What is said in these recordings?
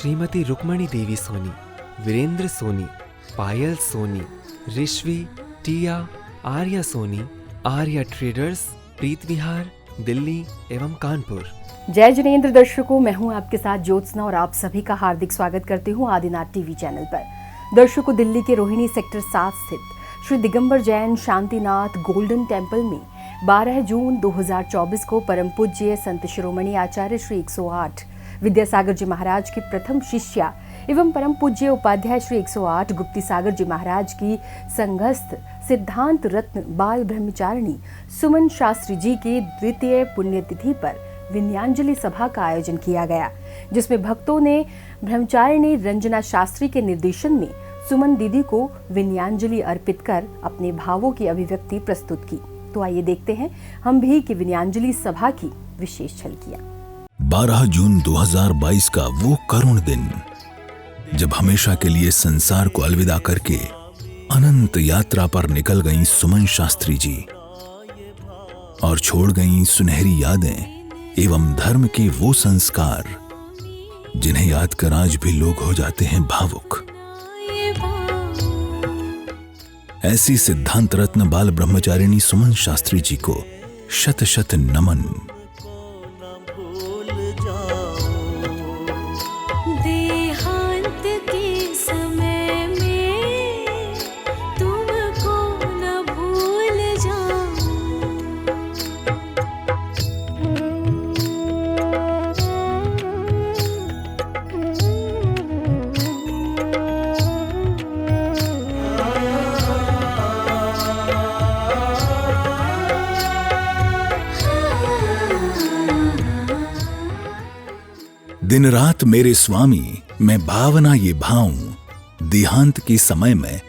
श्रीमती रुक्मणी देवी सोनी, वीरेंद्र सोनी, पायल सोनी, ऋषवी, टिया, Arya Soni, Arya traders, प्रीत विहार, दिल्ली एवं कानपुर। जय जिनेंद्र दर्शकों, मैं हूं आपके साथ ज्योत्सना और आप सभी का हार्दिक स्वागत करती हूं आदिनाथ टीवी चैनल पर। दर्शकों, दिल्ली के रोहिणी सेक्टर 7 स्थित श्री दिगंबर जैन शांतिनाथ गोल्डन टेम्पल में 12 जून 2024 को परम पूज्य संत शिरोमणि आचार्य श्री 108 विद्यासागर जी महाराज की प्रथम शिष्या एवं परम पूज्य उपाध्याय श्री 108 गुप्ती सागर जी महाराज की संघस्थ सिद्धांत रत्न बाल ब्रह्मचारिणी सुमन शास्त्री जी की द्वितीय पुण्यतिथि पर विनयांजलि सभा का आयोजन किया गया, जिसमें भक्तों ने ब्रह्मचारिणी रंजना शास्त्री के निर्देशन में सुमन दीदी को विनयांजलि अर्पित कर अपने भावों की अभिव्यक्ति प्रस्तुत की। तो आइए देखते हैं हम भी कि विनयांजलि सभा की विशेष झलकियां। 12 जून 2022 का वो करुण दिन जब हमेशा के लिए संसार को अलविदा करके अनंत यात्रा पर निकल गईं सुमन शास्त्री जी और छोड़ गईं सुनहरी यादें एवं धर्म के वो संस्कार जिन्हें याद कर आज भी लोग हो जाते हैं भावुक। ऐसी सिद्धांत रत्न बाल ब्रह्मचारिणी सुमन शास्त्री जी को शत शत नमन। दिन रात मेरे स्वामी मैं भावना ये भाऊं, देहांत के समय में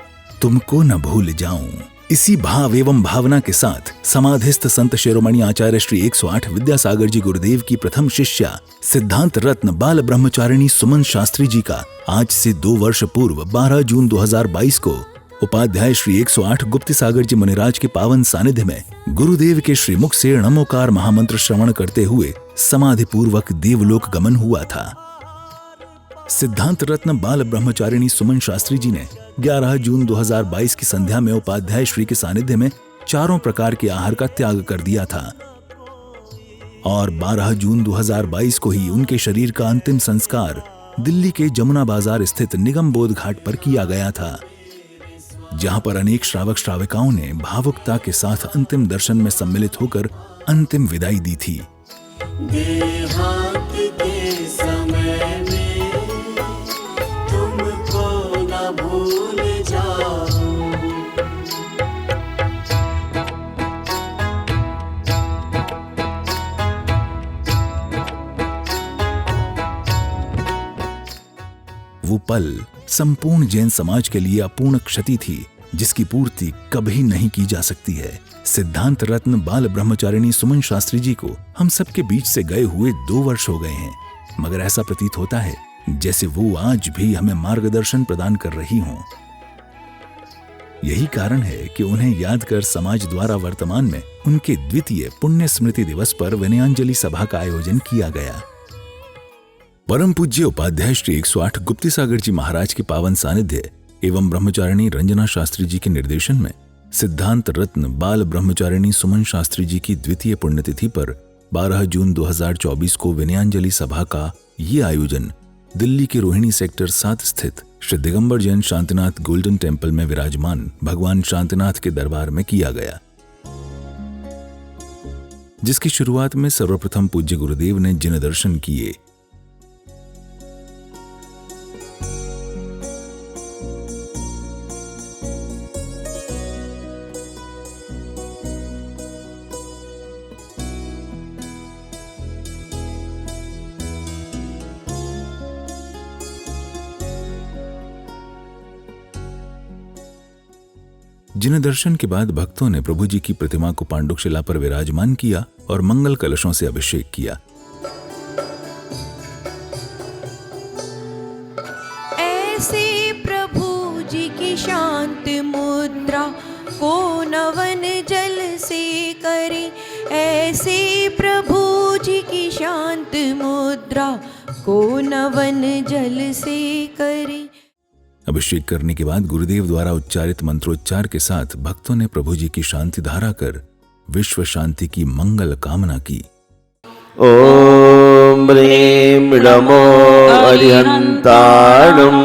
तुमको न भूल जाऊं। इसी भाव एवं भावना के साथ समाधिस्थ संत शिरोमणि आचार्य श्री 108 विद्यासागर जी गुरुदेव की प्रथम शिष्या सिद्धांत रत्न बाल ब्रह्मचारिणी सुमन शास्त्री जी का आज से 2 वर्ष पूर्व 12 जून 2022 को उपाध्याय श्री 108 गुप्ती सागर जी मुनिराज के पावन सानिध्य में गुरुदेव के श्रीमुख से नमोकार महामंत्र श्रवण करते हुए समाधि पूर्वक देवलोक गमन हुआ था। सिद्धांत रत्न बाल ब्रह्मचारिणी सुमन शास्त्री जी ने 11 जून 2022 की संध्या में उपाध्याय श्री के सानिध्य में चारों प्रकार के आहार का त्याग कर दिया था और 12 जून 2022 को ही उनके शरीर का अंतिम संस्कार दिल्ली के जमुना बाजार स्थित निगम बोध घाट पर किया गया था, जहां पर अनेक श्रावक श्राविकाओं ने भावुकता के साथ अंतिम दर्शन में सम्मिलित होकर अंतिम विदाई दी थी। देहांत के समय में तुमको न भूल जाऊं। वो पल संपूर्ण जैन समाज के लिए अपूर्ण क्षति थी, जिसकी पूर्ति कभी नहीं की जा सकती है। सिद्धांत रत्न बाल ब्रह्मचारिणी सुमन शास्त्री जी को हम सबके बीच से गए हुए 2 वर्ष हो गए हैं, मगर ऐसा प्रतीत होता है जैसे वो आज भी हमें मार्गदर्शन प्रदान कर रही हों। यही कारण है कि उन्हें याद कर समाज द्वारा वर्तमान में उनके द्वितीय पुण्य स्मृति दिवस पर विनयांजलि सभा का आयोजन किया गया। परम पूज्य उपाध्याय श्री 108 गुप्ती सागर जी महाराज के पावन सानिध्य एवं ब्रह्मचारिणी रंजना शास्त्री जी के निर्देशन में सिद्धांत रत्न बाल ब्रह्मचारिणी सुमन शास्त्री जी की द्वितीय पुण्यतिथि पर 12 जून 2024 को विनयांजलि सभा का ये आयोजन दिल्ली के रोहिणी सेक्टर 7 स्थित श्री दिगंबर जैन शांतिनाथ गोल्डन टेम्पल में विराजमान भगवान शांतिनाथ के दरबार में किया गया, जिसकी शुरुआत में सर्वप्रथम पूज्य गुरुदेव ने जिन दर्शन किए। जिन दर्शन के बाद भक्तों ने प्रभु जी की प्रतिमा को पांडुशिला पर विराजमान किया और मंगल कलशों से अभिषेक किया। ऐसे प्रभु जी की शांत मुद्रा को नवन जल से करे, ऐसे प्रभु जी की शांत मुद्रा को नवन जल से करे। अभिषेक करने के बाद गुरुदेव द्वारा उच्चारित मंत्रोच्चार के साथ भक्तों ने प्रभु जी की शांति धारा कर विश्व शांति की मंगल कामना की। ॐ ह्रीं नमो अरिहन्ताणं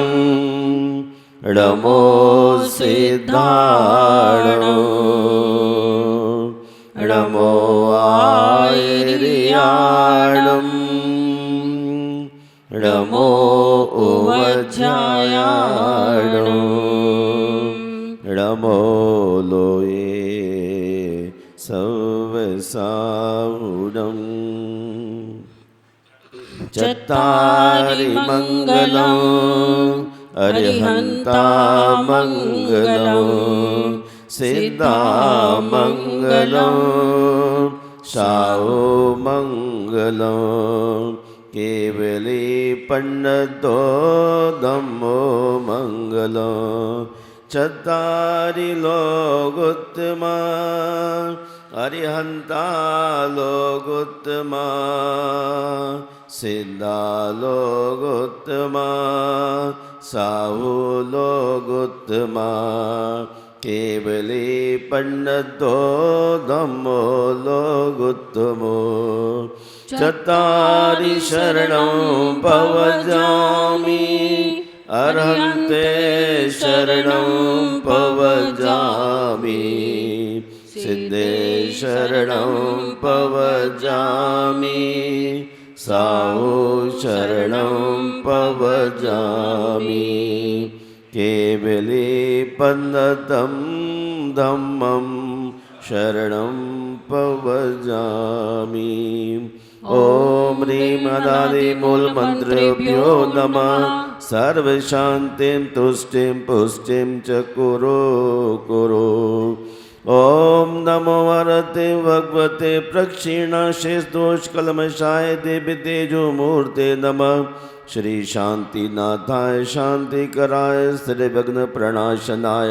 नमो सिद्धाणं नमो आयर्याणं नमो उवज्जायाणं नमो लोये सवसावुडम् चत्तारि मङ्गलम् अरिहन्ता मङ्गलम् सिद्धा मङ्गलम् साओ मङ्गलम् केवली पण्डतो धम्मो मङ्गलम् चत्तारि लोकोत्तमा अरिहन्ता लोकोत्तमा सिद्धा लोकोत्तमा साहु लोकोत्तमा केवली पण्डतो धम्मो लोकोत्तमो चत्तारि शरणं पवजामि अरहन्ते शरणं पवजामि सिद्धे शरणं पवजामि साहु शरणं पवजामि केवली पन्नतं धम्मं शरणं पवजामि। ॐ ह्रीं अनादि मूलमन्त्रेभ्यो नमः। सर्वशान्तिं तुष्टिं पुष्टिं च कुरु कुरु। ॐ नमो वरते भगवते प्रक्षीणाशेषदोषकल्मषाय देवी तेजोमूर्ते नमः। श्री शांतिनाथाय शांतिकराय सर्वविघ्न प्रणाशनाय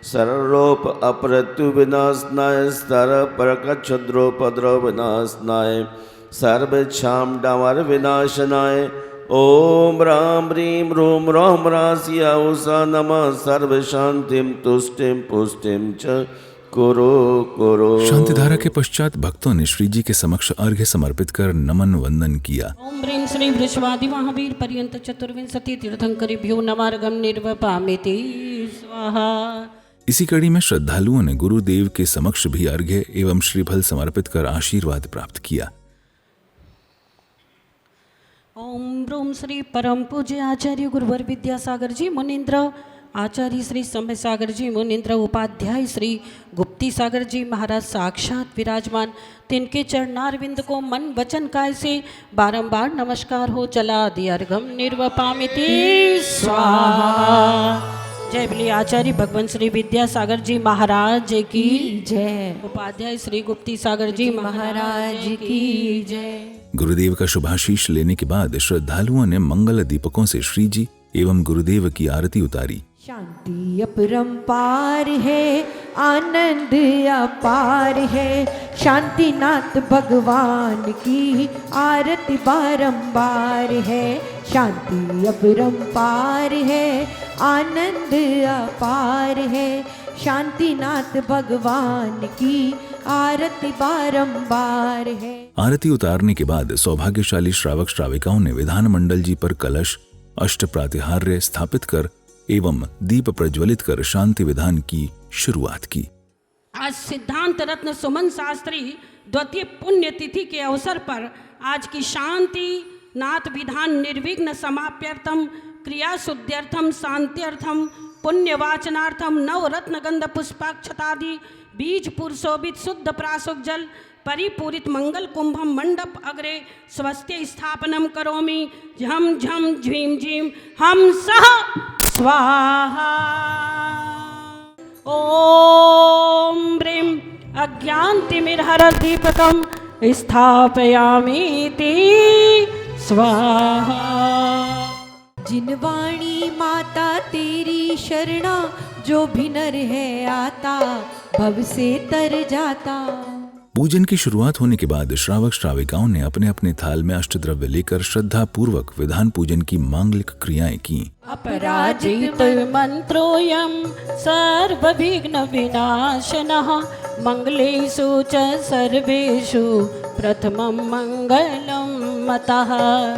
सर्वरोप अपमृत्यु विनाशनाय सर्वप्रकच्छद्रोपद्रव विनाशनाय सर्वक्षाम डामर विनाशनाय ओम राम ह्रीं रूम रोम रासिया उषा नमः। सर्वशांतिं तुष्टिं पुष्टिं च कुरु कुरु। शांतिधारा के पश्चात भक्तों ने श्री जी के समक्ष अर्घ्य समर्पित कर नमन वंदन किया। ओम ह्रीं श्री वृषभादि महावीर पर्यंत चतुर्विंशति तीर्थंकरेभ्यो नमार्घं निर्वपामिति स्वाहा। इसी कड़ी में श्रद्धालुओं ने गुरुदेव के समक्ष भी अर्घ्य एवं श्रीफल समर्पित कर आशीर्वाद प्राप्त किया। ओम ब्रूम श्री परम पूज्य आचार्य गुरुवर विद्यासागर जी मुनीन्द्र, आचार्य श्री समय सागर जी मुनीन्द्र, उपाध्याय श्री गुप्ती सागर जी महाराज साक्षात विराजमान, तिनके चरणारविंद को मन वचन काय से बारंबार नमस्कार हो। चला दियर्घम निर्वपामिति स्वाहा। जय बोले आचार्य भगवान श्री विद्यासागर जी महाराज की जय। उपाध्याय श्री गुप्ती सागर जी महाराज की जय। गुरुदेव का शुभाशीष लेने के बाद श्रद्धालुओं ने मंगल दीपकों से श्री जी एवं गुरुदेव की आरती उतारी। शांति अपरंपार है, आनंद अपार है, शांतिनाथ भगवान की आरती बारंबार है। शांति अपरंपार है, आनंद अपार है, शांतिनाथ भगवान की आरती बारंबार है। आरती उतारने के बाद सौभाग्यशाली श्रावक श्राविकाओं ने विधान मंडल जी पर कलश, अष्ट प्रातिहार्य स्थापित कर एवं दीप प्रज्वलित कर शांति विधान की शुरुआत की। आज सिद्धांत रत्न सुमन शास्त्री द्वितीय पुण्यतिथि के अवसर पर आज की शांति नाथ विधान निर्विघ्न समाप्यर्थम क्रिया शुद्ध्यर्थम शांत्यर्थम पुण्यवाचनार्थम नवरत्न गंध पुष्पाक्षतादि बीज पुरुषोभित शुद्ध प्राशुक जल परिपूरित मंगल कुंभम मंडप अग्रे स्वस्ति स्थापनम करोमि। झम झम झीम झीम हम सह स्वाहा। ओम ह्रीं अज्ञानतिमिरहरदीपकं स्थापयामीति स्वाहा। जिनवाणी माता तेरी शरणा, जो भी नर है आता भव से तर जाता। पूजन की शुरुआत होने के बाद श्रावक श्राविकाओं ने अपने अपने थाल में अष्टद्रव्य लेकर श्रद्धा पूर्वक विधान पूजन की मांगलिक क्रियाएं की। अपराजित मंत्रोऽयं सर्वविघ्न विनाशनः मंगलेषु च सर्वेषु प्रथमं मंगलं मतः।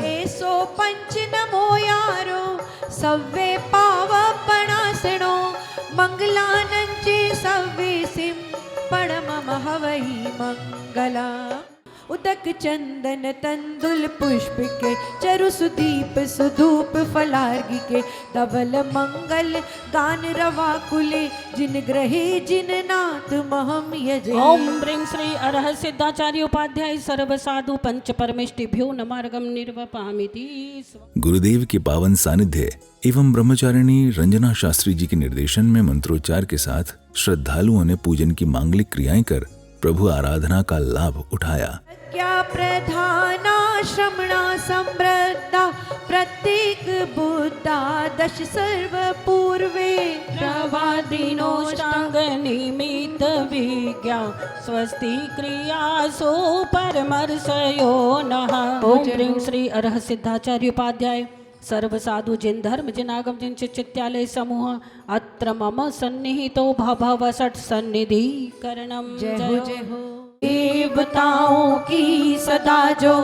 एसो पंच नमो यारो सव्वे पावपणासनो मंगलानंचे सव्वे सिम परमम हवै मंगला। उदक चंदन तंदुल पुष्प के चरु सुदीप सुधूप फलार्घि के धवल मंगल गान रवा कुले जिन ग्रहे जिन नाथ महम यजे। ओम ह्रीं श्री अरह सिद्धाचार्य उपाध्याय सर्व साधु पंच परमेष्टिभ्यो नमार्गम निर्वपामिति। गुरुदेव के पावन सानिध्य एवं ब्रह्मचारिणी रंजना शास्त्री जी के निर्देशन में मंत्रोच्चार के साथ श्रद्धालुओं ने पूजन की मांगलिक क्रियाएं कर प्रभु आराधना का लाभ उठाया। क्या प्रधाना श्रमणा समृद्धा प्रत्येक बुद्धा दश सर्व पूर्वे प्रवादिनोष्टांग निमित्त विज्ञा स्वस्ति क्रियासो परमर्षयो नः। ओम ह्रीं श्री अरह सिद्धाचार्य उपाध्याय सर्व साधु जिन धर्म जिन आगम जिन चित्यालय समूह अत्र मम सन्निहितो भव सठ सन्निधि करणम। जय हो जय हो। देवताओं की सदा जो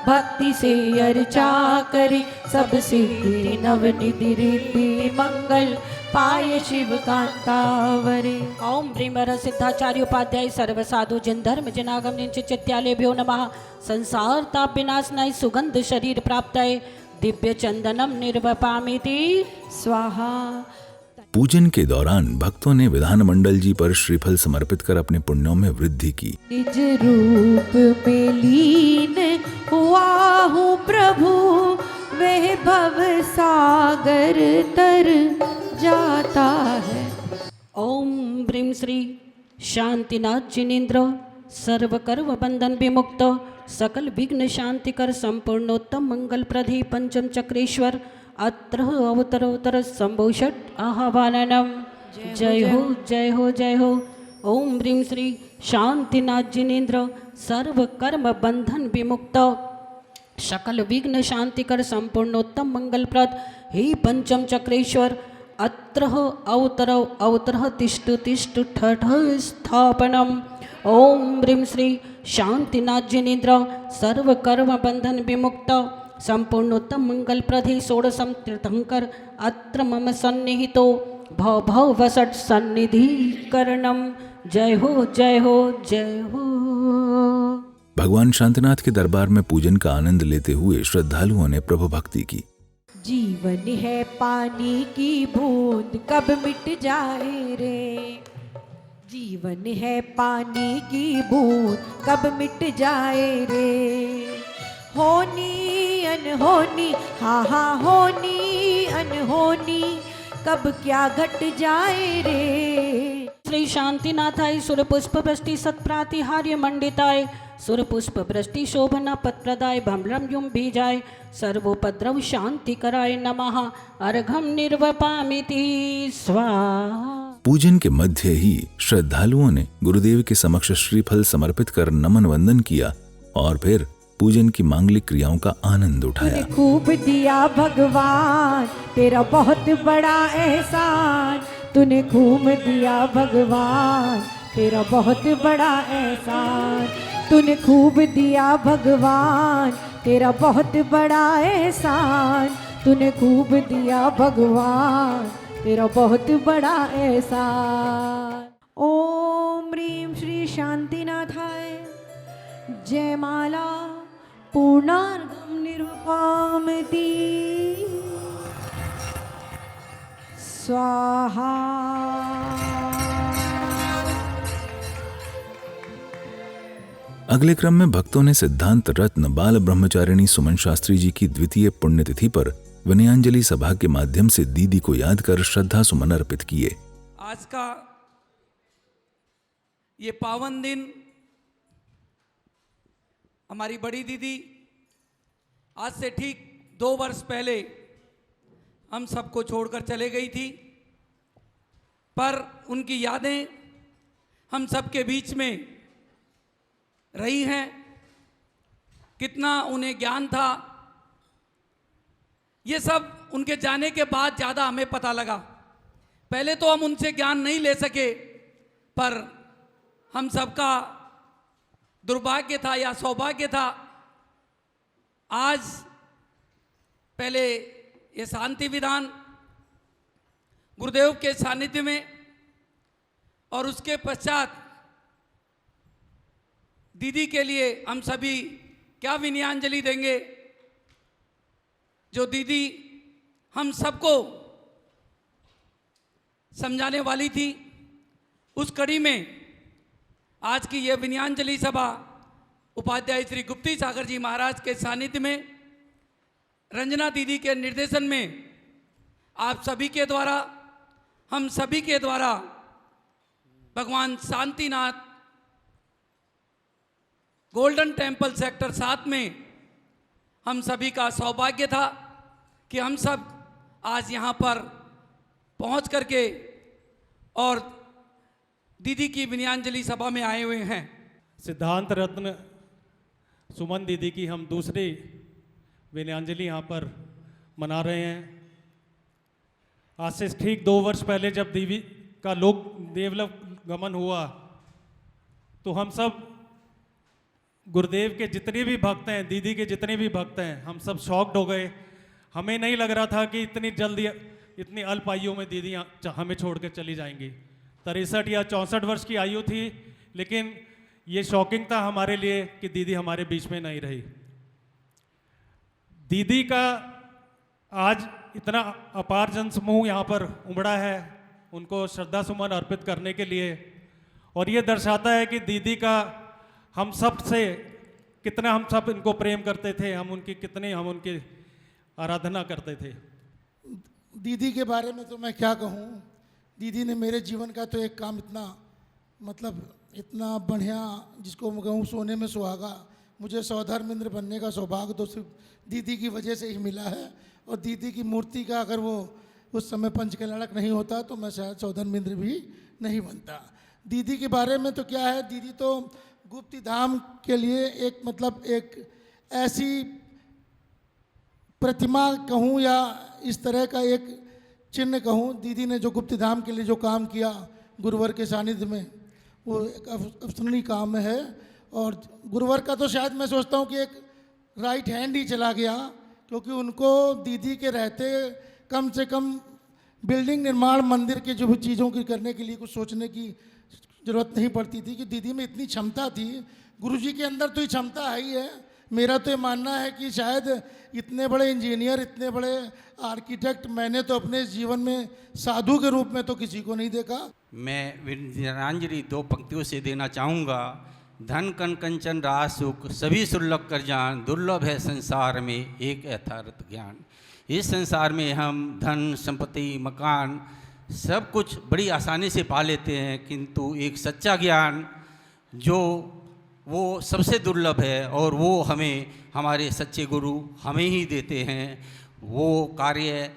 भक्ति से अर्चा करे सब सिद्धि नवनिधि रिद्धि मंगल पाए शिव कांतावरे। ओम ह्रीं अरह सिद्धाचार्य उपाध्याय सर्व साधु जिन धर्म जिन आगम जिन चित्यालय भ्यो नमः। संसार ताप विनाशनाय सुगंध शरीर प्राप्ताय दिव्य चंदनम निर्वपामिति स्वाहा। पूजन के दौरान भक्तों ने विधान मंडल जी पर श्रीफल समर्पित कर अपने पुण्यों में वृद्धि की। निज रूप में लीन हुआ हूँ प्रभु वह भव सागर तर जाता है। ओम ह्रीं श्री शांतिनाथ जिनेन्द्र सर्व कर्म बंधन विमुक्त सकल विघ्न शांतिकर संपूर्णोत्तम मंगल प्रधि पंचम चक्रेश्वर अत्र अवतरोत्तर संभूषट आह्वाननम। जय हो जय हो जय हो। ओम ह्रीं श्री शांतिनाथ जिनेन्द्र सर्व कर्म बंधन विमुक्त सकल विघ्न शांतिकर संपूर्णोत्तम मंगलप्रद हे पंचम चक्रेश्वर अत्र अवतर तिष्ठु तिष्ठु ठठ स्थापनम। ओम ह्रीं श्री शांतिनाथ जिनेन्द्र सर्व कर्म बंधन विमुक्त संपूर्णोत्तम मंगल प्रधि षोडशम तीर्थंकर अत्र मम सन्निहितो भव भव वसट सन्निधि करणम। जय हो जय हो जय हो। भगवान शांतिनाथ के दरबार में पूजन का आनंद लेते हुए श्रद्धालुओं ने प्रभु भक्ति की। जीवन है पानी की बूंद कब मिट जाए रे। जीवन है पानी की बूंद कब मिट जाए रे। होनी अनहोनी हाँ हाँ होनी अनहोनी कब क्या घट जाए रे। श्री शांतिनाथाय सुरपुष्प वृष्टि सत्प्रातिहार्य मंडिताय सुरपुष्प वृष्टि शोभना पत्प्रदाय भम्रम युम बीजाय सर्वोपद्रव शांति कराय नमः अर्घम निर्वपामिति स्वाहा। पूजन के मध्य ही श्रद्धालुओं ने गुरुदेव के समक्ष श्रीफल समर्पित कर नमन वंदन किया और फिर पूजन की मांगलिक क्रियाओं का आनंद उठाया। खूब दिया भगवान तेरा बहुत बड़ा एहसान। तूने खूब दिया भगवान तेरा बहुत बड़ा एहसान। तूने खूब दिया भगवान तेरा बहुत बड़ा एहसान। तूने खूब दिया भगवान तेरा बहुत बड़ा एहसान। ओम ह्रीं श्री शांतिनाथाय जयमाला पूर्णार्घम निर्वपामिति स्वाहा। अगले क्रम में भक्तों ने सिद्धांत रत्न बाल ब्रह्मचारिणी सुमन शास्त्री जी की द्वितीय पुण्यतिथि पर विनयांजलि सभा के माध्यम से दीदी को याद कर श्रद्धा सुमन अर्पित किए। आज का ये पावन दिन हमारी बड़ी दीदी आज से ठीक 2 वर्ष पहले हम सबको छोड़कर चले गई थी, पर उनकी यादें हम सबके बीच में रही हैं, कितना उन्हें ज्ञान था, ये सब उनके जाने के बाद ज़्यादा हमें पता लगा। पहले तो हम उनसे ज्ञान नहीं ले सके, पर हम सबका दुर्भाग्य था या सौभाग्य था, आज पहले ये शांति विधान गुरुदेव के सानिध्य में और उसके पश्चात दीदी के लिए हम सभी क्या विनयाञ्जलि देंगे। जो दीदी हम सबको समझाने वाली थी, उस कड़ी में आज की यह विनयाञ्जलि सभा उपाध्याय श्री गुप्ती सागर जी महाराज के सानिध्य में रंजना दीदी के निर्देशन में आप सभी के द्वारा, हम सभी के द्वारा भगवान शांतिनाथ गोल्डन टेम्पल सेक्टर 7 में हम सभी का सौभाग्य था कि हम सब आज यहाँ पर पहुँच करके और दीदी की विनयाञ्जलि सभा में आए हुए हैं। सिद्धांत रत्न सुमन दीदी की हम दूसरी विनयाञ्जलि यहाँ पर मना रहे हैं। आज से ठीक 2 वर्ष पहले जब देवी का लोक देवलोक गमन हुआ तो हम सब गुरुदेव के जितने भी भक्त हैं, दीदी के जितने भी भक्त हैं, हम सब शॉक्ड हो गए। हमें नहीं लग रहा था कि इतनी जल्दी, इतनी अल्प आयु में दीदी हमें छोड़ कर चली जाएंगी। 63 या 64 वर्ष की आयु थी, लेकिन ये शॉकिंग था हमारे लिए कि दीदी हमारे बीच में नहीं रही। दीदी का आज इतना अपार जन समूह यहाँ पर उमड़ा है उनको श्रद्धा सुमन अर्पित करने के लिए, और ये दर्शाता है कि दीदी का हम सब से कितना, हम सब इनको प्रेम करते थे, हम उनकी आराधना करते थे। दीदी के बारे में तो मैं क्या कहूँ, दीदी ने मेरे जीवन का तो एक काम इतना बढ़िया, जिसको मैं कहूँ सोने में सुहागा, मुझे सौधर्मेंद्र बनने का सौभाग्य तो सिर्फ दीदी की वजह से ही मिला है। और दीदी की मूर्ति का अगर वो उस समय पंचकल्याणक नहीं होता तो मैं शायद सौधर्मेंद्र भी नहीं बनता। दीदी के बारे में तो क्या है, दीदी तो गुप्ती धाम के लिए एक ऐसी प्रतिमा कहूँ या इस तरह का एक चिन्ह कहूँ, दीदी ने जो गुप्ती धाम के लिए जो काम किया गुरुवर के सानिध्य में, वो एक अवसरणीय काम है। और गुरुवर का तो शायद मैं सोचता हूँ कि एक राइट हैंड ही चला गया, क्योंकि उनको दीदी के रहते कम से कम बिल्डिंग निर्माण, मंदिर के जो भी चीज़ों की करने के लिए कुछ सोचने की ज़रूरत नहीं पड़ती थी, कि दीदी में इतनी क्षमता थी। गुरुजी के अंदर तो ये क्षमता है ही है। मेरा तो ये मानना है कि शायद इतने बड़े इंजीनियर, इतने बड़े आर्किटेक्ट मैंने तो अपने जीवन में साधु के रूप में तो किसी को नहीं देखा। मैं विनयाञ्जलि 2 पंक्तियों से देना चाहूँगा। धन कन कंचन राज सुख सभी सुलभ कर जान, दुर्लभ है संसार में एक यथार्थ ज्ञान। इस संसार में हम धन संपत्ति मकान सब कुछ बड़ी आसानी से पा लेते हैं, किंतु एक सच्चा ज्ञान जो वो सबसे दुर्लभ है और वो हमें हमारे सच्चे गुरु हमें ही देते हैं। वो कार्य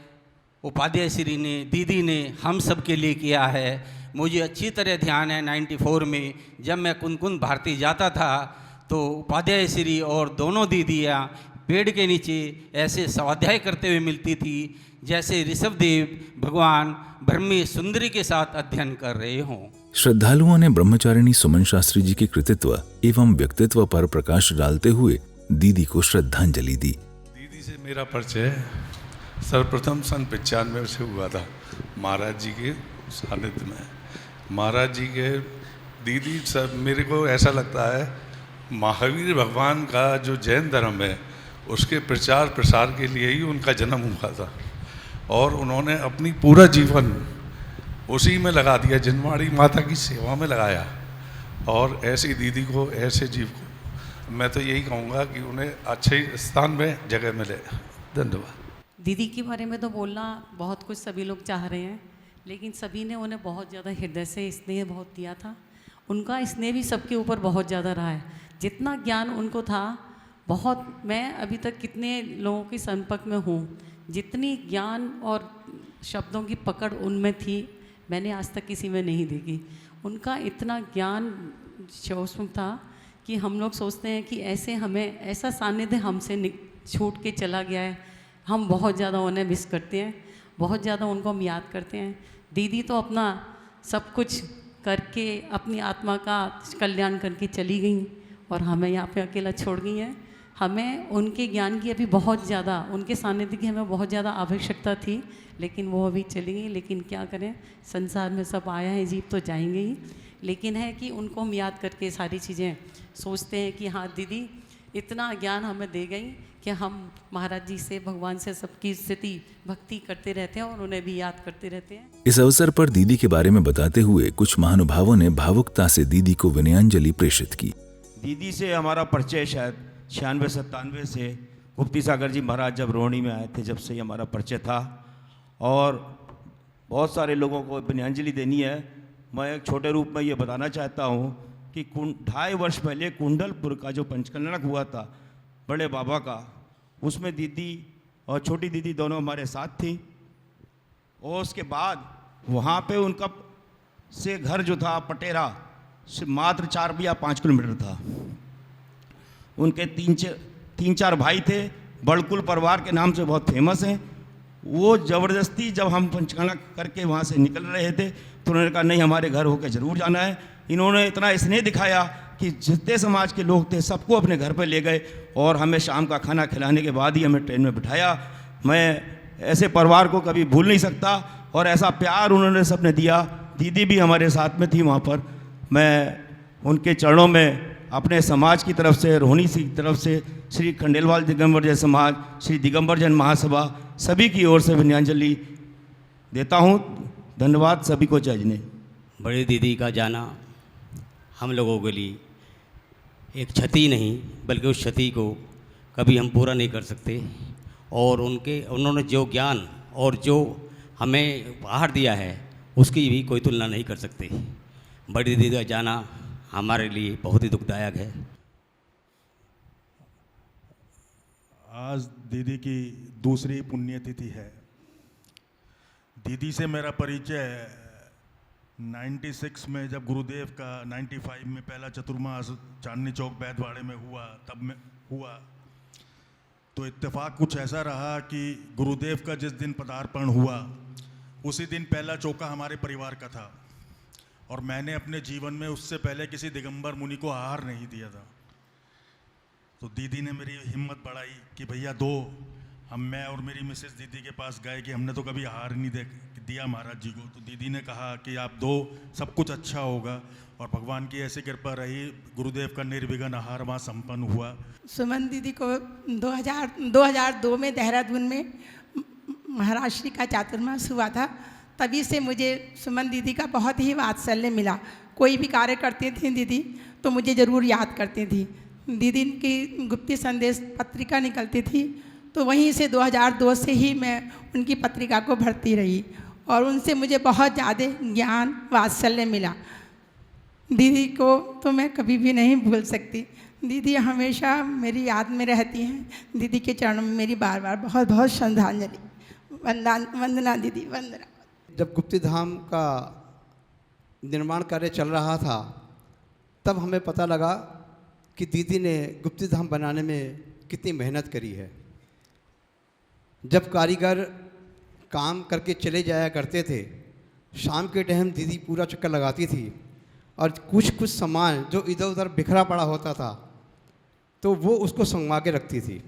उपाध्याय श्री ने, दीदी ने हम सब के लिए किया है। मुझे अच्छी तरह ध्यान है 94 में जब मैं कुनकुन भारती जाता था तो उपाध्याय श्री और दोनों दीदियाँ पेड़ के नीचे ऐसे स्वाध्याय करते हुए मिलती थी जैसे ऋषभदेव भगवान ब्रह्मी सुंदरी के साथ अध्ययन कर रहे हों। श्रद्धालुओं ने ब्रह्मचारिणी सुमन शास्त्री जी के कृतित्व एवं व्यक्तित्व पर प्रकाश डालते हुए दीदी को श्रद्धांजलि दी। दीदी से मेरा परिचय सर्वप्रथम सन 95 से हुआ था महाराज जी के सानिध्य में। महाराज जी के दीदी सब, मेरे को ऐसा लगता है महावीर भगवान का जो जैन धर्म है उसके प्रचार प्रसार के लिए ही उनका जन्म हुआ था, और उन्होंने अपनी पूरा जीवन उसी में लगा दिया, जिनवाड़ी माता की सेवा में लगाया। और ऐसी दीदी को, ऐसे जीव को मैं तो यही कहूँगा कि उन्हें अच्छे स्थान में जगह मिले। धन्यवाद। दीदी के बारे में तो बोलना बहुत कुछ सभी लोग चाह रहे हैं, लेकिन सभी ने उन्हें बहुत ज़्यादा हृदय से स्नेह बहुत दिया था। उनका स्नेह भी सबके ऊपर बहुत ज़्यादा रहा है। जितना ज्ञान उनको था बहुत, मैं अभी तक कितने लोगों के संपर्क में हूँ, जितनी ज्ञान और शब्दों की पकड़ उनमें थी मैंने आज तक किसी में नहीं देखी। उनका इतना ज्ञान शौसम था कि हम लोग सोचते हैं कि ऐसे हमें ऐसा सानिध्य हमसे छूट के चला गया है। हम बहुत ज़्यादा उन्हें मिस करते हैं, बहुत ज़्यादा उनको हम याद करते हैं। दीदी तो अपना सब कुछ करके अपनी आत्मा का कल्याण करके चली गई और हमें यहाँ पे अकेला छोड़ गई हैं। हमें उनके ज्ञान की अभी बहुत ज़्यादा, उनके सानिध्य की हमें बहुत ज़्यादा आवश्यकता थी, लेकिन वो अभी चली गई। लेकिन क्या करें, संसार में सब आया है, जीव तो जाएंगे ही। लेकिन है कि उनको हम याद करके सारी चीज़ें सोचते हैं कि हाँ दीदी इतना ज्ञान हमें दे गई कि हम महाराज जी से, भगवान से सबकी स्थिति भक्ति करते रहते हैं और उन्हें भी याद करते रहते हैं। इस अवसर पर दीदी के बारे में बताते हुए कुछ महानुभावों ने भावुकता से दीदी को विनयांजलि प्रेषित की। दीदी से हमारा परिचय शायद 96-97 से गुप्ती सागर जी महाराज जब रोहिणी में आए थे, जब से ही हमारा परिचय था। और बहुत सारे लोगों को विनयांजलि देनी है। मैं एक छोटे रूप में ये बताना चाहता हूँ कि 2.5 वर्ष पहले कुंडलपुर का जो पंचकल्याणक हुआ था बड़े बाबा का, उसमें दीदी और छोटी दीदी दोनों हमारे साथ थी। और उसके बाद वहाँ पे उनका से घर जो था पटेरा से मात्र 4 या 5 किलोमीटर था। उनके 3-4 भाई थे, बड़कुल परिवार के नाम से बहुत फेमस हैं। वो ज़बरदस्ती जब हम पंचकल्याण करके वहाँ से निकल रहे थे तो उन्होंने कहा नहीं हमारे घर होकर ज़रूर जाना है। इन्होंने इतना स्नेह दिखाया कि जितने समाज के लोग थे सबको अपने घर पर ले गए और हमें शाम का खाना खिलाने के बाद ही हमें ट्रेन में बिठाया। मैं ऐसे परिवार को कभी भूल नहीं सकता और ऐसा प्यार उन्होंने सबने दिया। दीदी भी हमारे साथ में थी वहाँ पर। मैं उनके चरणों में अपने समाज की तरफ से, रोहिणी की तरफ से, श्री खंडेलवाल दिगंबर जैन समाज, श्री दिगंबर जैन महासभा, सभी की ओर से विनयांजलि देता हूँ। धन्यवाद सभी को। जय जिने। बड़ी दीदी का जाना हम लोगों के लिए एक क्षति नहीं, बल्कि उस क्षति को कभी हम पूरा नहीं कर सकते। और उन्होंने जो ज्ञान और जो हमें उपहार दिया है उसकी भी कोई तुलना नहीं कर सकते। बड़ी दीदी का जाना हमारे लिए बहुत ही दुखदायक है। आज दीदी की दूसरी पुण्यतिथि है। दीदी से मेरा परिचय 96 में जब गुरुदेव का 95 में पहला चतुर्मास चांदनी चौक बैदवाड़े में हुआ, तब में हुआ। तो इत्तेफाक कुछ ऐसा रहा कि गुरुदेव का जिस दिन पदार्पण हुआ उसी दिन पहला चौका हमारे परिवार का था और मैंने अपने जीवन में उससे पहले किसी दिगंबर मुनि को आहार नहीं दिया था। तो दीदी ने मेरी हिम्मत बढ़ाई कि भैया दो। मैं और मेरी मिसेस दीदी के पास गए कि हमने तो कभी आहार नहीं दिया महाराज जी को। तो दीदी ने कहा कि आप दो, सब कुछ अच्छा होगा। और भगवान की ऐसी कृपा रही, गुरुदेव का निर्विघ्न आहार वहाँ संपन्न हुआ। सुमन दीदी को 2002 में देहरादून में महाराज श्री का चातुर्मास हुआ था। तभी से मुझे सुमन दीदी का बहुत ही वात्सल्य मिला। कोई भी कार्य करती थी दीदी तो मुझे ज़रूर याद करती थी। दीदी की गुप्ती संदेश पत्रिका निकलती थी तो वहीं से 2002 से ही मैं उनकी पत्रिका को भरती रही और उनसे मुझे बहुत ज़्यादा ज्ञान वात्सल्य मिला। दीदी को तो मैं कभी भी नहीं भूल सकती। दीदी हमेशा मेरी याद में रहती हैं। दीदी के चरणों में मेरी बार बार बहुत बहुत श्रद्धांजलि। वंदना दीदी, वंदना। जब गुप्ती धाम का निर्माण कार्य चल रहा था तब हमें पता लगा कि दीदी ने गुप्ती धाम बनाने में कितनी मेहनत करी है। जब कारीगर काम करके चले जाया करते थे, शाम के टाइम दीदी पूरा चक्कर लगाती थी और कुछ सामान जो इधर उधर बिखरा पड़ा होता था तो वो उसको संगवा के रखती थी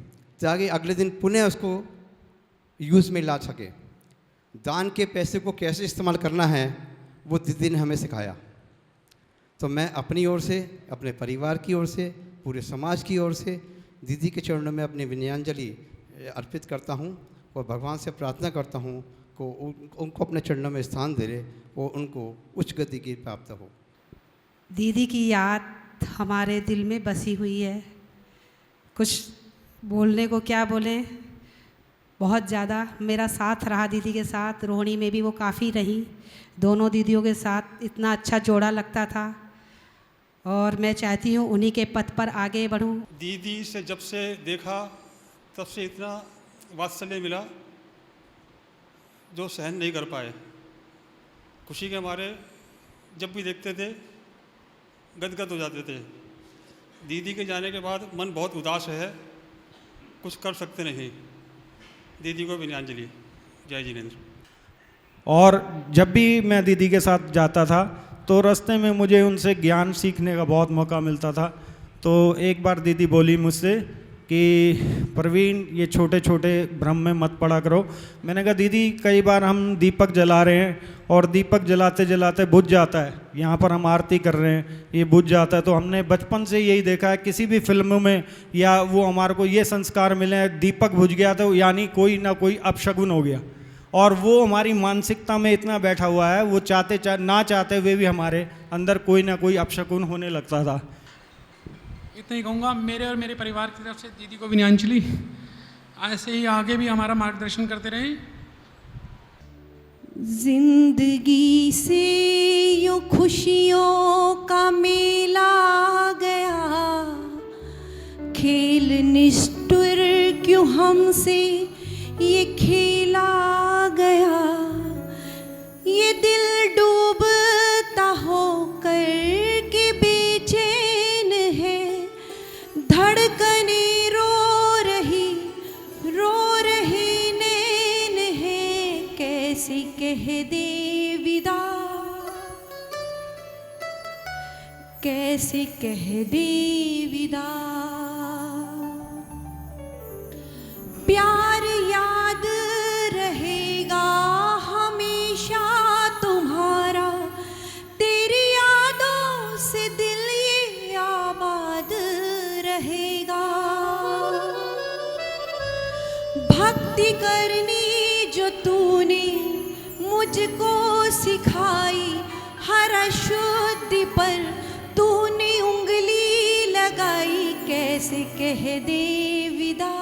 ताकि अगले दिन पुनः उसको यूज़ में ला सके। दान के पैसे को कैसे इस्तेमाल करना है वो दीदी ने हमें सिखाया। तो मैं अपनी ओर से, अपने परिवार की ओर से, पूरे समाज की ओर से दीदी के चरणों में अपनी विनयांजलि अर्पित करता हूँ और भगवान से प्रार्थना करता हूँ को उनको अपने चरणों में स्थान दे रहे, वो उनको उच्च गति की प्राप्त हो। दीदी की याद हमारे दिल में बसी हुई है। कुछ बोलने को क्या बोलें, बहुत ज़्यादा मेरा साथ रहा दीदी के साथ। रोहिणी में भी वो काफ़ी रही। दोनों दीदियों के साथ इतना अच्छा जोड़ा लगता था और मैं चाहती हूँ उन्हीं के पथ पर आगे बढ़ूँ। दीदी से जब से देखा तब से इतना वात्सल्य मिला जो सहन नहीं कर पाए। खुशी के हमारे जब भी देखते थे गदगद हो जाते थे। दीदी के जाने के बाद मन बहुत उदास है, कुछ कर सकते नहीं। दीदी को विनयाञ्जलि। जय जिनेंद्र। और जब भी मैं दीदी के साथ जाता था तो रास्ते में मुझे उनसे ज्ञान सीखने का बहुत मौका मिलता था। तो एक बार दीदी बोली मुझसे कि प्रवीण, ये छोटे छोटे भ्रम में मत पड़ा करो। मैंने कहा दीदी, कई बार हम दीपक जला रहे हैं और दीपक जलाते जलाते बुझ जाता है, यहाँ पर हम आरती कर रहे हैं, ये बुझ जाता है। तो हमने बचपन से यही देखा है, किसी भी फिल्म में या वो हमारे को ये संस्कार मिले हैं, दीपक बुझ गया तो यानी कोई ना कोई अपशगुन हो गया। और वो हमारी मानसिकता में इतना बैठा हुआ है, वो ना चाहते हुए भी हमारे अंदर कोई ना कोई अपशगुन होने लगता था। इतना ही कहूँगा, मेरे और मेरे परिवार की तरफ से दीदी को विनयाञ्जलि। ऐसे ही आगे भी हमारा मार्गदर्शन करते रहें। जिंदगी से यूं खुशियों का मेला आ गया, खेल निष्ठुर क्यों हमसे ये खेला आ गया, ये दिल डूबता होकर के बेचैन है, धड़कने रो रही नैन है, कैसे कह दे विदा, कैसे कह दे विदा। प्यार याद रहेगा हमेशा तुम्हारा, तेरी यादों से दिल ये आबाद रहेगा। भक्ति करनी जो तूने मुझको सिखाई, हर अशुद्धि पर तूने उंगली लगाई, कैसे कह दे विदा,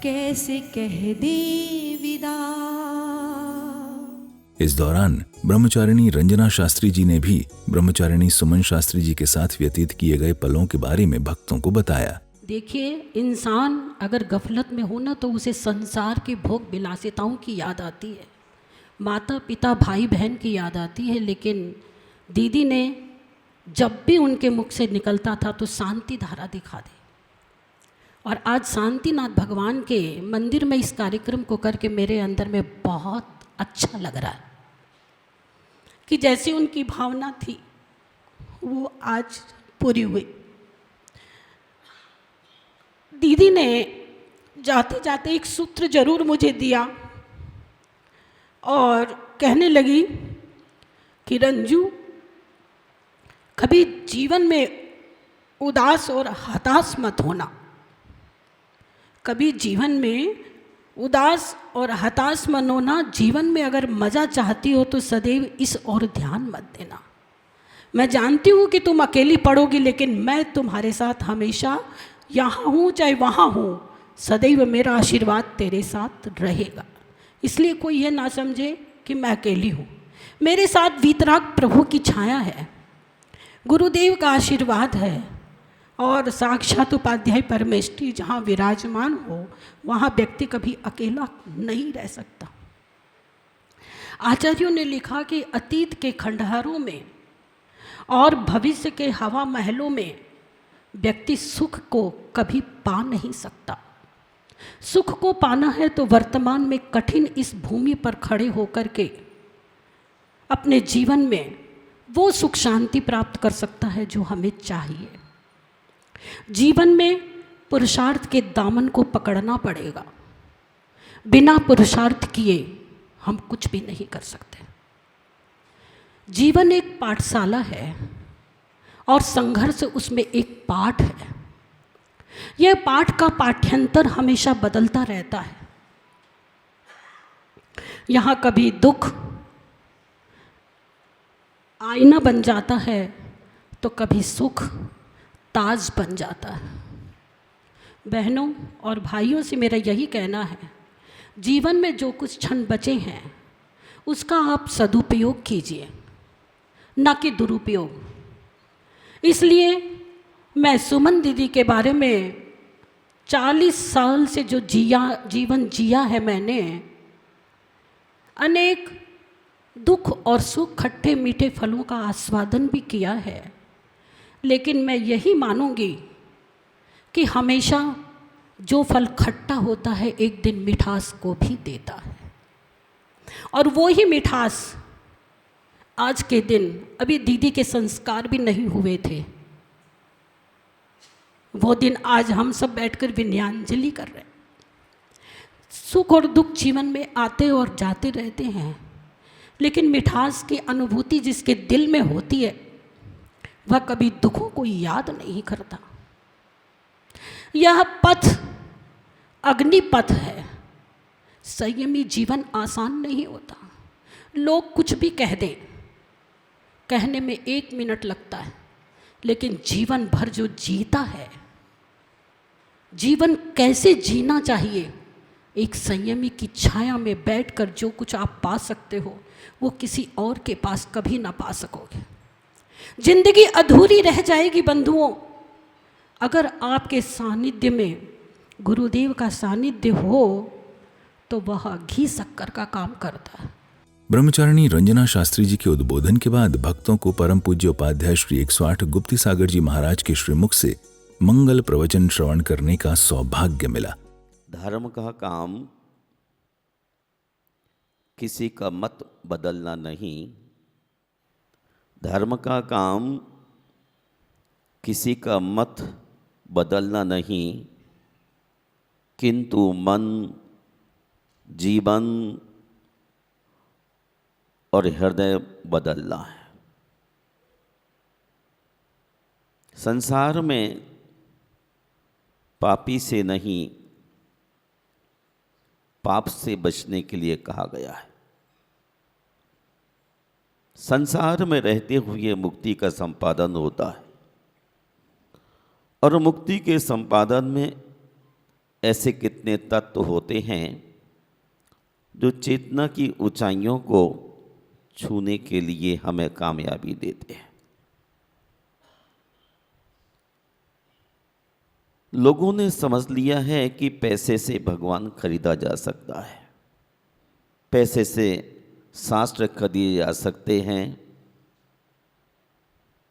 कैसे कह दे विदा। इस दौरान ब्रह्मचारिणी रंजना शास्त्री जी ने भी ब्रह्मचारिणी सुमन शास्त्री जी के साथ व्यतीत किए गए पलों के बारे में भक्तों को बताया। देखिए, इंसान अगर गफलत में हो ना तो उसे संसार के भोग विलासिताओं की याद आती है, माता पिता भाई बहन की याद आती है। लेकिन दीदी ने जब भी उनके मुख से निकलता था तो शांति धारा दिखा दे। और आज शांतिनाथ भगवान के मंदिर में इस कार्यक्रम को करके मेरे अंदर में बहुत अच्छा लग रहा है कि जैसी उनकी भावना थी वो आज पूरी हुई। दीदी ने जाते जाते एक सूत्र जरूर मुझे दिया और कहने लगी कि रंजू, कभी जीवन में उदास और हताश मत होना, कभी जीवन में उदास और हताश मत होना। जीवन में अगर मज़ा चाहती हो तो सदैव इस ओर ध्यान मत देना। मैं जानती हूँ कि तुम अकेली पड़ोगी, लेकिन मैं तुम्हारे साथ हमेशा यहाँ हूँ चाहे वहाँ हूँ, सदैव मेरा आशीर्वाद तेरे साथ रहेगा। इसलिए कोई ये ना समझे कि मैं अकेली हूँ, मेरे साथ वीतराग प्रभु की छाया है, गुरुदेव का आशीर्वाद है और साक्षात उपाध्याय परमेष्ठी जहाँ विराजमान हो वहाँ व्यक्ति कभी अकेला नहीं रह सकता। आचार्यों ने लिखा कि अतीत के खंडहरों में और भविष्य के हवा महलों में व्यक्ति सुख को कभी पा नहीं सकता। सुख को पाना है तो वर्तमान में कठिन इस भूमि पर खड़े होकर के अपने जीवन में वो सुख शांति प्राप्त कर सकता है जो हमें चाहिए। जीवन में पुरुषार्थ के दामन को पकड़ना पड़ेगा, बिना पुरुषार्थ किए हम कुछ भी नहीं कर सकते। जीवन एक पाठशाला है और संघर्ष उसमें एक पाठ है। यह पाठ का पाठ्यंतर हमेशा बदलता रहता है। यहाँ कभी दुख आईना बन जाता है तो कभी सुख ताज बन जाता है। बहनों और भाइयों से मेरा यही कहना है, जीवन में जो कुछ क्षण बचे हैं उसका आप सदुपयोग कीजिए, ना कि दुरुपयोग। इसलिए मैं सुमन दीदी के बारे में 40 साल से जो जीवन जिया है मैंने, अनेक दुख और सुख खट्टे मीठे फलों का आस्वादन भी किया है। लेकिन मैं यही मानूंगी कि हमेशा जो फल खट्टा होता है एक दिन मिठास को भी देता है, और वो ही मिठास आज के दिन, अभी दीदी के संस्कार भी नहीं हुए थे, वो दिन आज हम सब बैठकर विनयांजलि कर रहे हैं। सुख और दुख जीवन में आते और जाते रहते हैं, लेकिन मिठास की अनुभूति जिसके दिल में होती है वह कभी दुखों को याद नहीं करता। यह पथ अग्निपथ है। संयमी जीवन आसान नहीं होता। लोग कुछ भी कह दें, कहने में 1 मिनट लगता है, लेकिन जीवन भर जो जीता है, जीवन कैसे जीना चाहिए, एक संयमी की छाया में बैठकर जो कुछ आप पा सकते हो वो किसी और के पास कभी ना पा सकोगे। जिंदगी अधूरी रह जाएगी बंधुओं, अगर आपके सानिध्य में गुरुदेव का सानिध्य हो तो वह घी शक्कर का काम करता है। ब्रह्मचारिणी रंजना शास्त्री जी के उद्बोधन के बाद भक्तों को परम पूज्य उपाध्याय श्री 108 गुप्ती सागर जी महाराज के श्रीमुख से मंगल प्रवचन श्रवण करने का सौभाग्य मिला। धर्म का काम किसी का मत बदलना नहीं, धर्म का काम किसी का मत बदलना नहीं, किंतु मन, जीवन और हृदय बदलना है। संसार में पापी से नहीं, पाप से बचने के लिए कहा गया है। संसार में रहते हुए मुक्ति का संपादन होता है, और मुक्ति के संपादन में ऐसे कितने तत्व होते हैं जो चेतना की ऊंचाइयों को छूने के लिए हमें कामयाबी देते हैं। लोगों ने समझ लिया है कि पैसे से भगवान खरीदा जा सकता है, पैसे से शास्त्र खरीदे जा सकते हैं,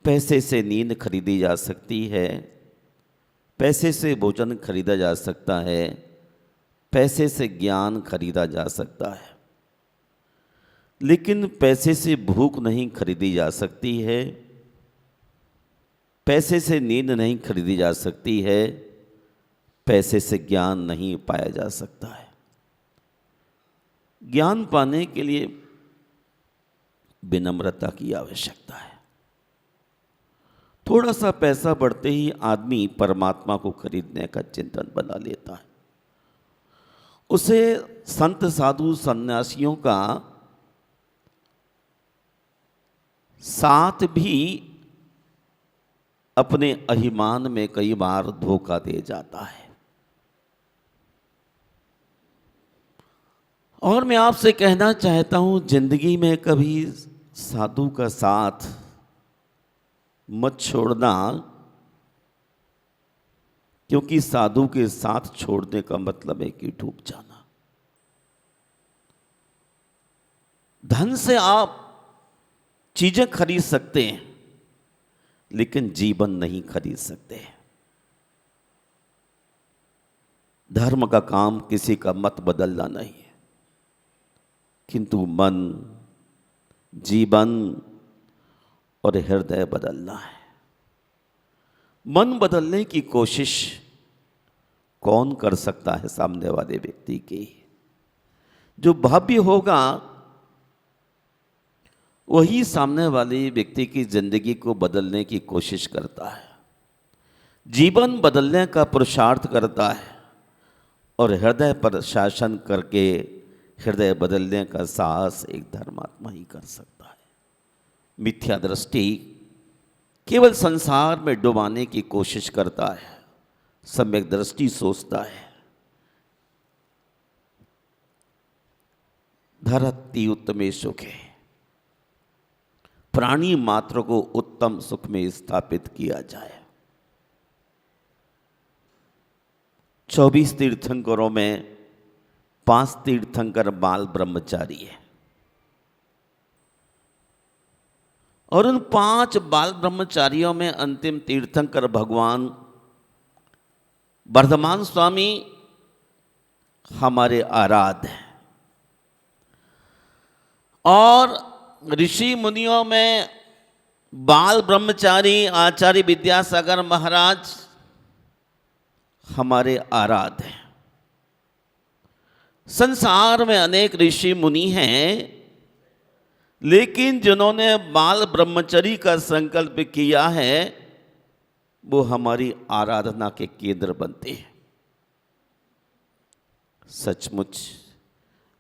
पैसे से नींद खरीदी जा सकती है, पैसे से भोजन खरीदा जा सकता है, पैसे से ज्ञान खरीदा जा सकता है, लेकिन पैसे से भूख नहीं खरीदी जा सकती है, पैसे से नींद नहीं खरीदी जा सकती है, पैसे से ज्ञान नहीं पाया जा सकता है। ज्ञान पाने के लिए विनम्रता की आवश्यकता है। थोड़ा सा पैसा बढ़ते ही आदमी परमात्मा को खरीदने का चिंतन बना लेता है। उसे संत साधु सन्यासियों का साथ भी अपने अभिमान में कई बार धोखा दे जाता है। और मैं आपसे कहना चाहता हूं, जिंदगी में कभी साधु का साथ मत छोड़ना, क्योंकि साधु के साथ छोड़ने का मतलब है कि डूब जाना। धन से आप चीजें खरीद सकते हैं, लेकिन जीवन नहीं खरीद सकते। धर्म का काम किसी का मत बदलना नहीं है, किंतु मन, जीवन और हृदय बदलना है। मन बदलने की कोशिश कौन कर सकता है? सामने वाले व्यक्ति की। जो भव्य होगा वही सामने वाले व्यक्ति की जिंदगी को बदलने की कोशिश करता है, जीवन बदलने का पुरुषार्थ करता है, और हृदय पर शासन करके हृदय बदलने का साहस एक धर्मात्मा ही कर सकता है। मिथ्या दृष्टि केवल संसार में डुबाने की कोशिश करता है, सम्यक दृष्टि सोचता है धरती उत्तमे सुखे, प्राणी मात्र को उत्तम सुख में स्थापित किया जाए। 24 तीर्थंकरों में 5 तीर्थंकर बाल ब्रह्मचारी है, और उन 5 बाल ब्रह्मचारियों में अंतिम तीर्थंकर भगवान वर्धमान स्वामी हमारे आराध्य हैं। और ऋषि मुनियों में बाल ब्रह्मचारी आचार्य विद्यासागर महाराज हमारे आराध्य हैं। संसार में अनेक ऋषि मुनि हैं, लेकिन जिन्होंने बाल ब्रह्मचरी का संकल्प किया है वो हमारी आराधना के केंद्र बनते हैं। सचमुच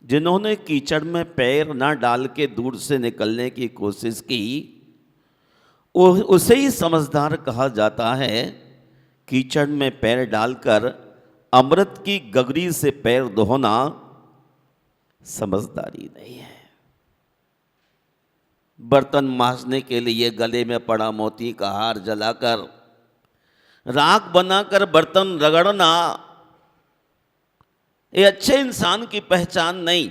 जिन्होंने कीचड़ में पैर ना डाल के दूर से निकलने की कोशिश की, उसे ही समझदार कहा जाता है। कीचड़ में पैर डालकर अमृत की गगरी से पैर धोना समझदारी नहीं है। बर्तन मांजने के लिए गले में पड़ा मोती का हार जलाकर राख बनाकर बर्तन रगड़ना ये अच्छे इंसान की पहचान नहीं।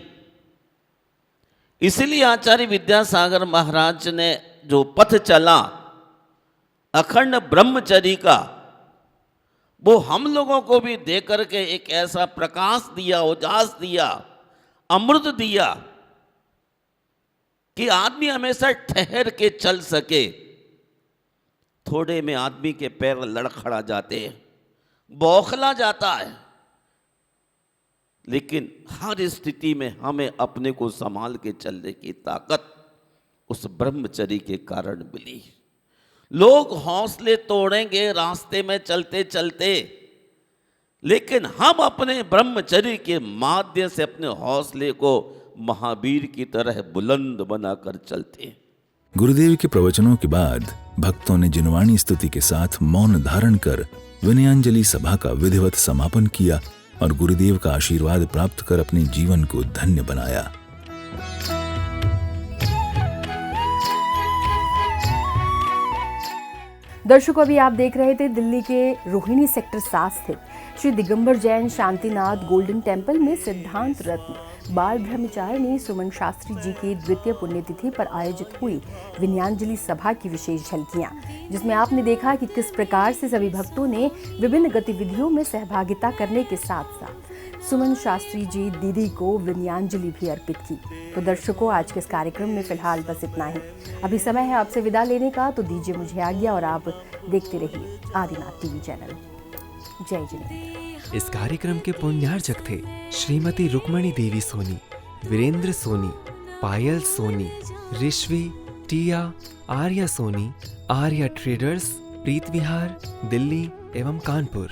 इसलिए आचार्य विद्यासागर महाराज ने जो पथ चला अखंड ब्रह्मचर्य का, वो हम लोगों को भी दे करके एक ऐसा प्रकाश दिया, उजास दिया, अमृत दिया कि आदमी हमेशा ठहर के चल सके। थोड़े में आदमी के पैर लड़खड़ा जाते हैं, बौखला जाता है, लेकिन हर स्थिति में हमें अपने को संभाल के चलने की ताकत उस ब्रह्मचर्य के कारण मिली। लोग हौसले तोड़ेंगे रास्ते में चलते चलते, लेकिन हम अपने ब्रह्मचर्य के माध्यम से अपने हौसले को महावीर की तरह बुलंद बनाकर चलते हैं। गुरुदेव के प्रवचनों के बाद भक्तों ने जिनवाणी स्तुति के साथ मौन धारण कर विनयांजलि सभा का विधिवत समापन किया और गुरुदेव का आशीर्वाद प्राप्त कर अपने जीवन को धन्य बनाया। दर्शकों, अभी आप देख रहे थे दिल्ली के रोहिणी सेक्टर 7 स्थित श्री दिगंबर जैन शांतिनाथ गोल्डन टेम्पल में सिद्धांत रत्न बाल ब्रह्मचारिणी सुमन शास्त्री जी की द्वितीय पुण्यतिथि पर आयोजित हुई विनयांजलि सभा की विशेष झलकियां, जिसमें आपने देखा कि किस प्रकार से सभी भक्तों ने विभिन्न गतिविधियों में सहभागिता करने के साथ साथ सुमन शास्त्री जी दीदी को विनयांजलि भी अर्पित की। तो दर्शकों, आज के इस कार्यक्रम में फिलहाल बस इतना ही। अभी समय है आपसे विदा लेने का, तो दीजिए मुझे आज्ञा और आप देखते रहिए आदिनाथ टीवी चैनल। जय जिनेंद्र। इस कार्यक्रम के पुण्यार्चक थे श्रीमती रुक्मणी देवी सोनी, वीरेंद्र सोनी, पायल सोनी, ऋषवी, टिया, आर्या सोनी, आर्या ट्रेडर्स, प्रीत विहार, दिल्ली एवं कानपुर।